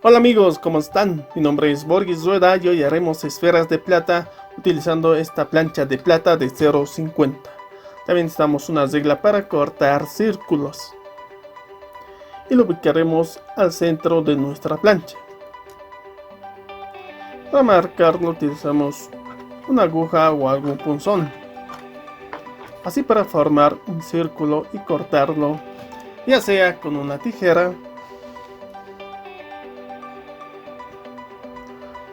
Hola amigos, ¿cómo están? Mi nombre es Borges Rueda y hoy haremos esferas de plata utilizando esta plancha de plata de 0.50. También necesitamos una regla para cortar círculos y lo ubicaremos al centro de nuestra plancha. Para marcarlo utilizamos una aguja o algún punzón, así para formar un círculo y cortarlo, ya sea con una tijera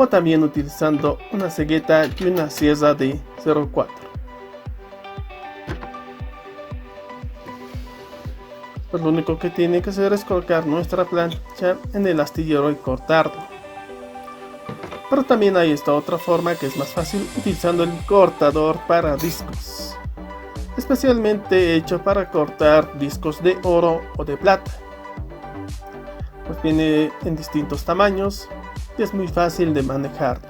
o también utilizando una cegueta y una sierra de 0.4. Pues lo único que tiene que hacer es colocar nuestra plancha en el astillero y cortarlo. Pero también hay esta otra forma que es más fácil utilizando el cortador para discos, especialmente hecho para cortar discos de oro o de plata. Pues viene en distintos tamaños y es muy fácil de manejarlo.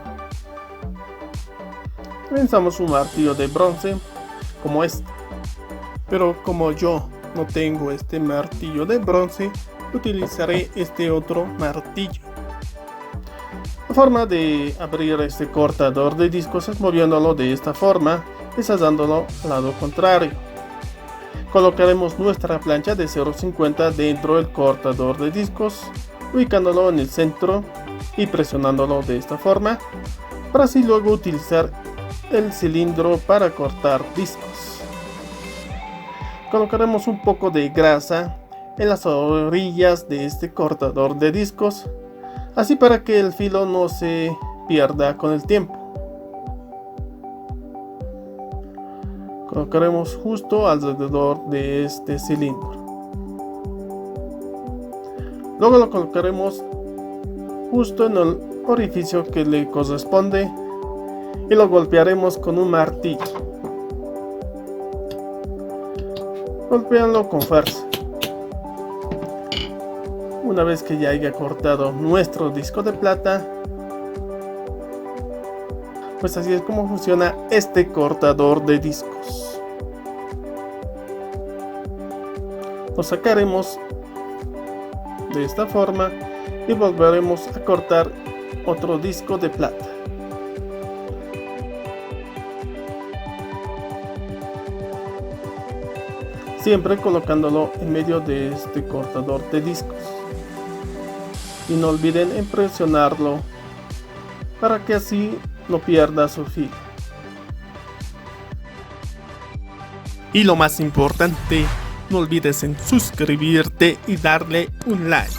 Comenzamos un martillo de bronce como este, pero como yo no tengo este martillo de bronce, utilizaré este otro martillo. La forma de abrir este cortador de discos es moviéndolo de esta forma y dándolo al lado contrario. Colocaremos nuestra plancha de 0.50 dentro del cortador de discos, ubicándolo en el centro y presionándolo de esta forma, para así luego utilizar el cilindro para cortar discos. Colocaremos un poco de grasa en las orillas de este cortador de discos, así para que el filo no se pierda con el tiempo. Colocaremos justo alrededor de este cilindro. Luego lo colocaremos justo en el orificio que le corresponde y lo golpearemos con un martillo. Golpeando con fuerza. Una vez que ya haya cortado nuestro disco de plata, pues así es como funciona este cortador de discos. Lo sacaremos de esta forma y volveremos a cortar otro disco de plata. Siempre colocándolo en medio de este cortador de discos. Y no olviden en presionarlo para que así no pierda su filo. Y lo más importante, no olvides en suscribirte y darle un like.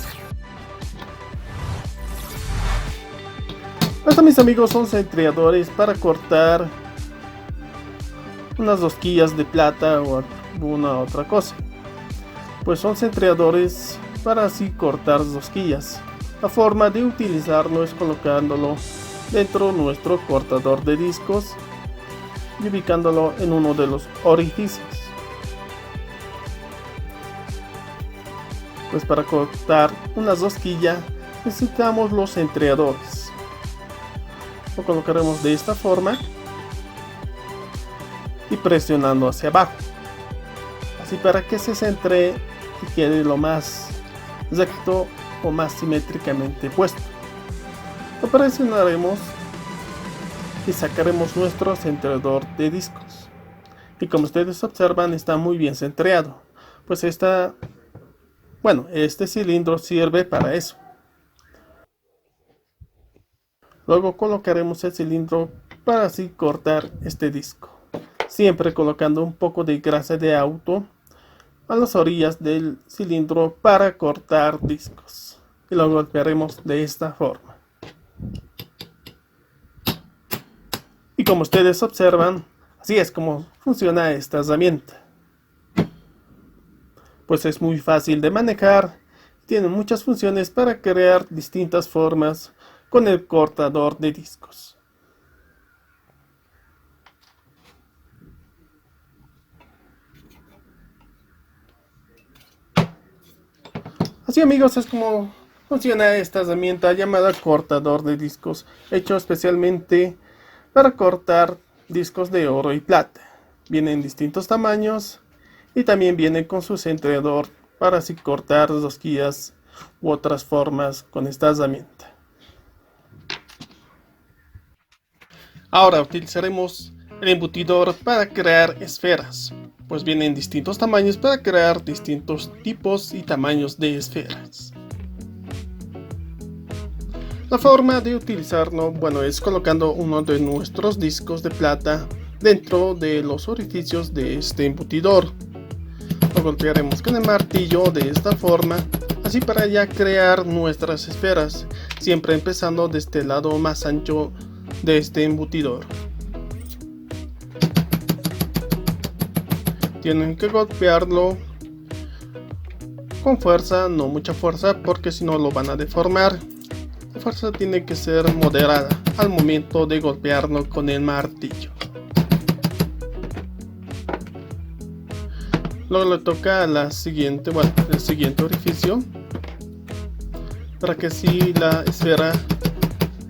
Estos, mis amigos, son centreadores para cortar unas rosquillas de plata o alguna otra cosa. Pues son centreadores para así cortar rosquillas. La forma de utilizarlo es colocándolo dentro de nuestro cortador de discos y ubicándolo en uno de los orificios. Pues para cortar una rosquilla necesitamos los centreadores. Lo colocaremos de esta forma y presionando hacia abajo, así para que se centre y quede lo más recto o más simétricamente puesto. Lo presionaremos y sacaremos nuestro centrador de discos, y como ustedes observan está muy bien centrado, pues este cilindro sirve para eso. Luego colocaremos el cilindro para así cortar este disco, siempre colocando un poco de grasa de auto a las orillas del cilindro para cortar discos, y lo golpearemos de esta forma. Y como ustedes observan, así es como funciona esta herramienta. Pues es muy fácil de manejar, tiene muchas funciones para crear distintas formas con el cortador de discos. Así, amigos, es como funciona esta herramienta llamada cortador de discos, hecho especialmente para cortar discos de oro y plata. Viene en distintos tamaños y también viene con su centrador para así cortar rosquillas u otras formas con esta herramienta. Ahora utilizaremos el embutidor para crear esferas, pues vienen distintos tamaños para crear distintos tipos y tamaños de esferas. La forma de utilizarlo, es colocando uno de nuestros discos de plata dentro de los orificios de este embutidor. Lo golpearemos con el martillo de esta forma, así para ya crear nuestras esferas, siempre empezando desde el lado más ancho de este embutidor. Tienen que golpearlo con fuerza, no mucha fuerza, porque si no lo van a deformar. La fuerza tiene que ser moderada al momento de golpearlo con el martillo. Luego le toca el siguiente orificio, para que así la esfera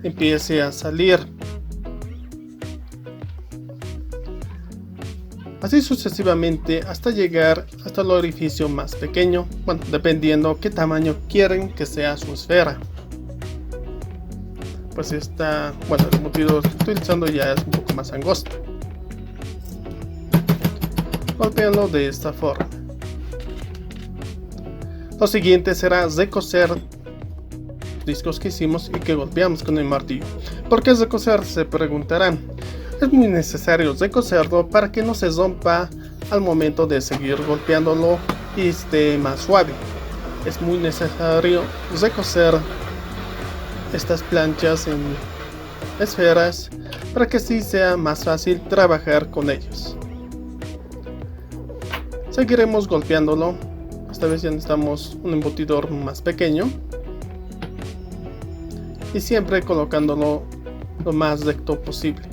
empiece a salir. Así sucesivamente hasta llegar hasta el orificio más pequeño, dependiendo qué tamaño quieren que sea su esfera. Pues el embutidor que estoy utilizando ya es un poco más angosto. Golpearlo de esta forma. Lo siguiente será recoser discos que hicimos y que golpeamos con el martillo. ¿Por qué recoser? Se preguntarán. Es muy necesario recoserlo para que no se rompa al momento de seguir golpeándolo y esté más suave. Es muy necesario recoser estas planchas en esferas para que así sea más fácil trabajar con ellos. Seguiremos golpeándolo. Esta vez ya necesitamos un embutidor más pequeño y siempre colocándolo lo más recto posible.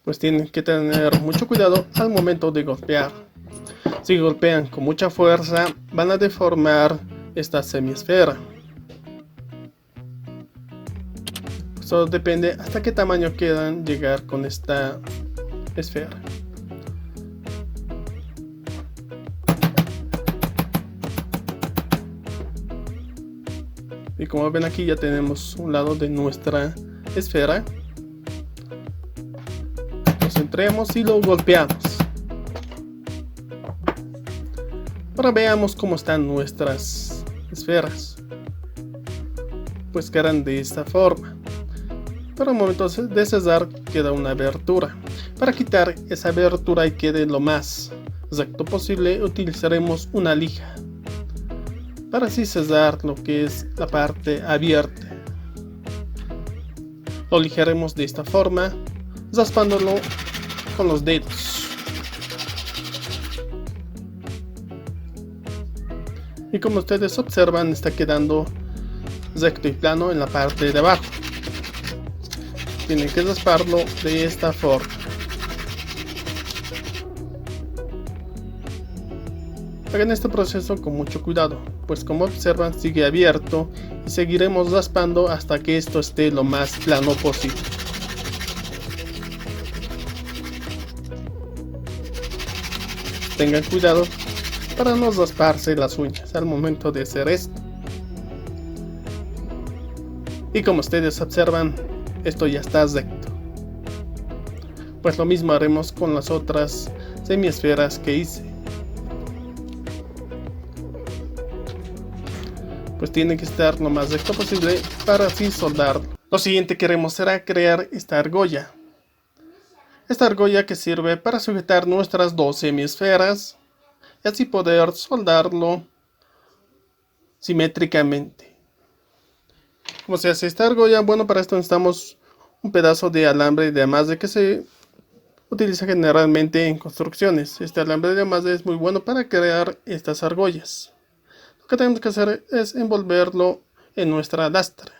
Pues tienen que tener mucho cuidado al momento de golpear. Si golpean con mucha fuerza, van a deformar esta semiesfera. Solo depende hasta qué tamaño quieran llegar con esta esfera. Y como ven, aquí ya tenemos un lado de nuestra esfera. Lo centremos y lo golpeamos. Ahora veamos cómo están nuestras esferas. Pues quedan de esta forma. Pero al momento de cesar queda una abertura. Para quitar esa abertura y quede lo más recto posible, utilizaremos una lija para así cesar lo que es la parte abierta. Lo lijaremos de esta forma, raspándolo con los dedos. Y como ustedes observan, está quedando recto y plano en la parte de abajo. Tienen que rasparlo de esta forma. Hagan este proceso con mucho cuidado, pues como observan sigue abierto y seguiremos raspando hasta que esto esté lo más plano posible. Tengan cuidado para no rasparse las uñas al momento de hacer esto. Y como ustedes observan, esto ya está recto. Pues lo mismo haremos con las otras semiesferas que hice. Pues tiene que estar lo más recto posible para así soldarlo. Lo siguiente que haremos será crear esta argolla. Esta argolla que sirve para sujetar nuestras dos semiesferas y así poder soldarlo simétricamente. ¿Cómo se hace esta argolla? Bueno, para esto necesitamos un pedazo de alambre de amasre que se utiliza generalmente en construcciones. Este alambre de amasre es muy bueno para crear estas argollas. Lo que tenemos que hacer es envolverlo en nuestra lastra.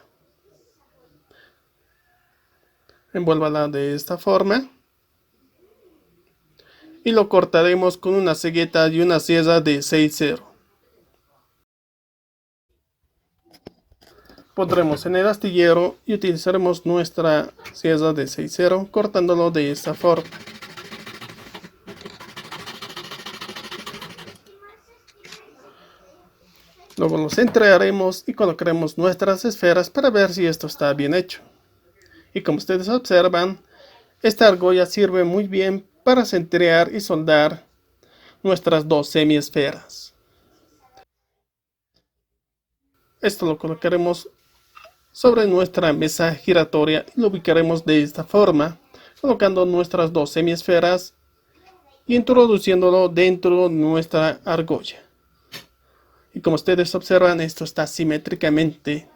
Envuélvala de esta forma. Y lo cortaremos con una cegueta y una sierra de 6/0. Pondremos en el astillero y utilizaremos nuestra sierra de 6/0 cortándolo de esta forma. Luego los entregaremos y colocaremos nuestras esferas para ver si esto está bien hecho. Y como ustedes observan, esta argolla sirve muy bien para centrear y soldar nuestras dos semiesferas. Esto lo colocaremos sobre nuestra mesa giratoria y lo ubicaremos de esta forma, colocando nuestras dos semiesferas y introduciéndolo dentro de nuestra argolla. Y como ustedes observan, esto está simétricamente.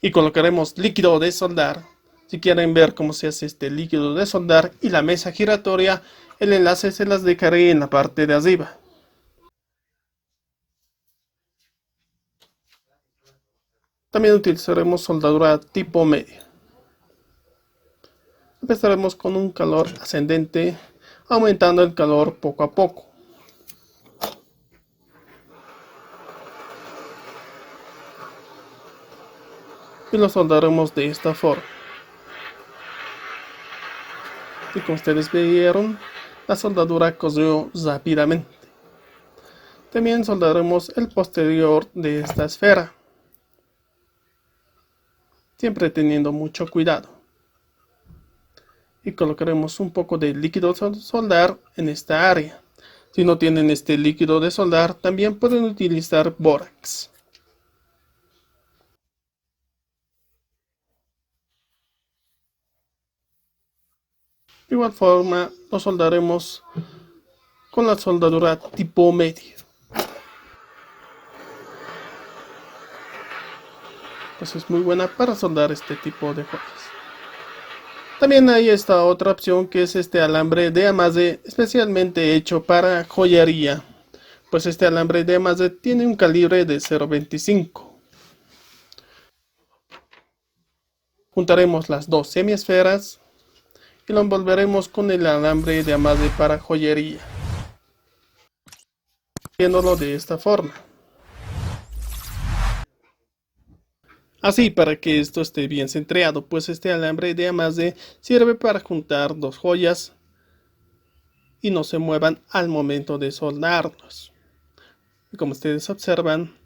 Y colocaremos líquido de soldar. Si quieren ver cómo se hace este líquido de soldar y la mesa giratoria, el enlace se las dejaré en la parte de arriba. También utilizaremos soldadura tipo media. Empezaremos con un calor ascendente, aumentando el calor poco a poco. Y lo soldaremos de esta forma. Y como ustedes vieron, la soldadura corrió rápidamente. También soldaremos el posterior de esta esfera, siempre teniendo mucho cuidado. Y colocaremos un poco de líquido de soldar en esta área. Si no tienen este líquido de soldar, también pueden utilizar bórax. De igual forma, lo soldaremos con la soldadura tipo medio. Pues es muy buena para soldar este tipo de joyas. También hay esta otra opción que es este alambre de amarre especialmente hecho para joyería. Pues este alambre de amarre tiene un calibre de 0.25. Juntaremos las dos semiesferas y lo envolveremos con el alambre de amarre para joyería, haciéndolo de esta forma. Así para que esto esté bien centrado, pues este alambre de amarre sirve para juntar dos joyas y no se muevan al momento de soldarlos. Y como ustedes observan,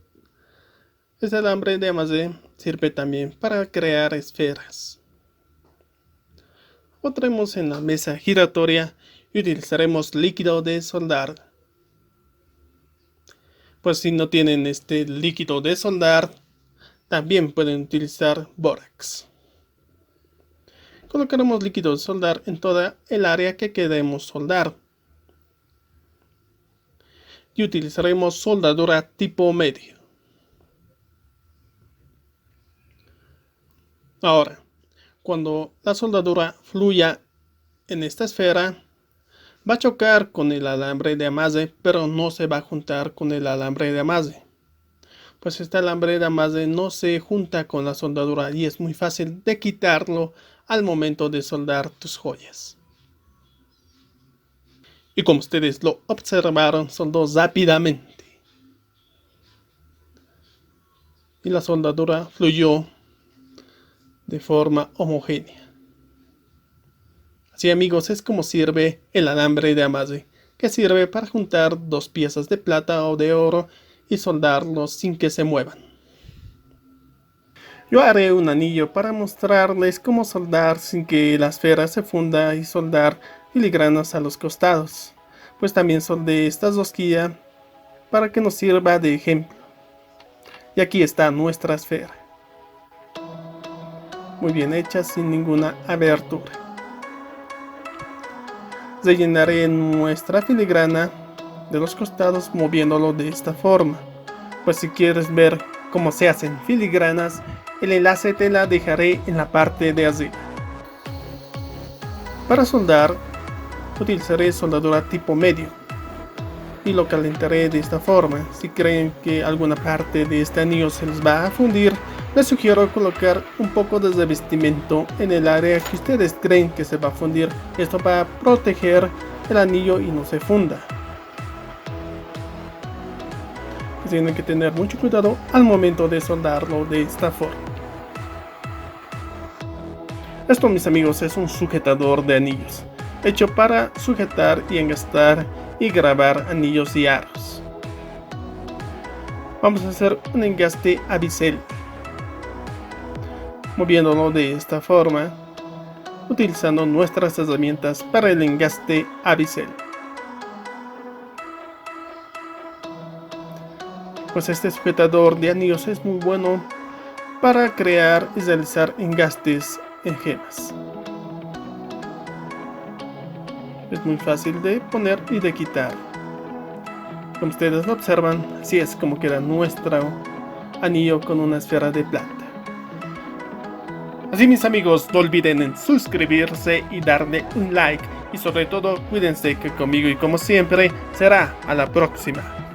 este alambre de amarre sirve también para crear esferas. Pondremos en la mesa giratoria y utilizaremos líquido de soldar. Pues si no tienen este líquido de soldar, también pueden utilizar bórax. Colocaremos líquido de soldar en toda el área que queremos soldar. Y utilizaremos soldadura tipo medio. Ahora, cuando la soldadura fluya en esta esfera, va a chocar con el alambre de amarre, pero no se va a juntar con el alambre de amarre. Pues este alambre de amarre no se junta con la soldadura y es muy fácil de quitarlo al momento de soldar tus joyas. Y como ustedes lo observaron, soldó rápidamente. Y la soldadura fluyó de forma homogénea. Así amigos, es como sirve el alambre de amarre, que sirve para juntar dos piezas de plata o de oro y soldarlos sin que se muevan. Yo haré un anillo para mostrarles cómo soldar sin que la esfera se funda y soldar filigranas a los costados. Pues también soldé esta rosquilla para que nos sirva de ejemplo. Y aquí está nuestra esfera. Muy bien hecha, sin ninguna abertura. Rellenaré nuestra filigrana de los costados moviéndolo de esta forma. Pues si quieres ver cómo se hacen filigranas, el enlace te la dejaré en la parte de arriba. Para soldar utilizaré soldadura tipo medio y lo calentaré de esta forma. Si creen que alguna parte de este anillo se les va a fundir, les sugiero colocar un poco de revestimiento en el área que ustedes creen que se va a fundir. Esto va a proteger el anillo y no se funda. Tienen que tener mucho cuidado al momento de soldarlo de esta forma. Esto, mis amigos, es un sujetador de anillos, hecho para sujetar y engastar y grabar anillos y aros. Vamos a hacer un engaste a bisel, moviéndolo de esta forma, utilizando nuestras herramientas para el engaste a bisel. Pues este sujetador de anillos es muy bueno para crear y realizar engastes en gemas. Es muy fácil de poner y de quitar. Como ustedes lo observan, así es como queda nuestro anillo con una esfera de plata. Así, mis amigos, no olviden en suscribirse y darle un like. Y sobre todo, cuídense, que conmigo y como siempre será a la próxima.